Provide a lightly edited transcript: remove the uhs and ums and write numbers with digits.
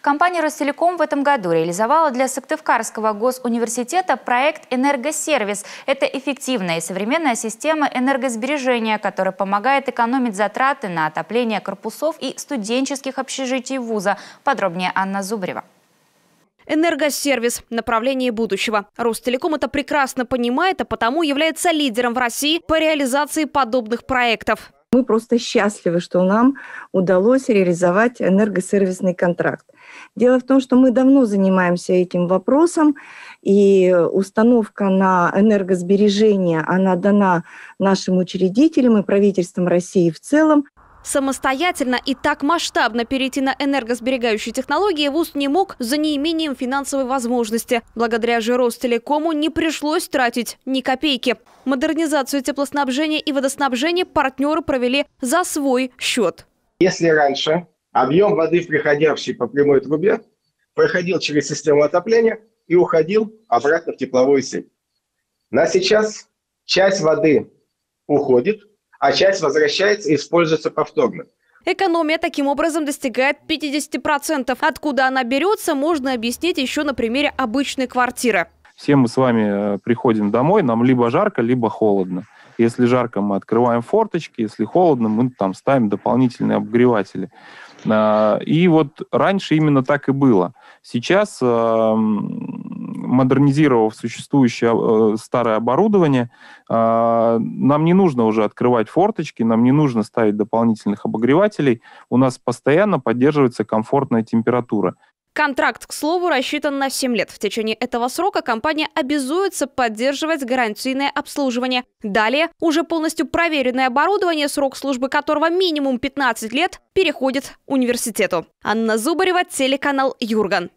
Компания «Ростелеком» в этом году реализовала для Сыктывкарского госуниверситета проект «Энергосервис». Это эффективная и современная система энергосбережения, которая помогает экономить затраты на отопление корпусов и студенческих общежитий вуза. Подробнее Анна Зубарева. Энергосервис – направление будущего. Ростелеком это прекрасно понимает, а потому является лидером в России по реализации подобных проектов. Мы просто счастливы, что нам удалось реализовать энергосервисный контракт. Дело в том, что мы давно занимаемся этим вопросом, и установка на энергосбережение, она дана нашим учредителям и правительством России в целом. Самостоятельно и так масштабно перейти на энергосберегающие технологии вуз не мог за неимением финансовой возможности. Благодаря же Ростелекому не пришлось тратить ни копейки. Модернизацию теплоснабжения и водоснабжения партнеры провели за свой счет. Если раньше объем воды, приходящий по прямой трубе, проходил через систему отопления и уходил обратно в тепловую сеть. На сейчас часть воды уходит, а часть возвращается и используется повторно. Экономия таким образом достигает 50%. Откуда она берется, можно объяснить еще на примере обычной квартиры. Все мы с вами приходим домой, нам либо жарко, либо холодно. Если жарко, мы открываем форточки, если холодно, мы там ставим дополнительные обогреватели. И вот раньше именно так и было. Сейчас, модернизировав существующее старое оборудование, нам не нужно уже открывать форточки, нам не нужно ставить дополнительных обогревателей. У нас постоянно поддерживается комфортная температура. Контракт, к слову, рассчитан на 7 лет. В течение этого срока компания обязуется поддерживать гарантийное обслуживание. Далее уже полностью проверенное оборудование, срок службы которого минимум 15 лет, переходит университету. Анна Зубарева, телеканал Юрган.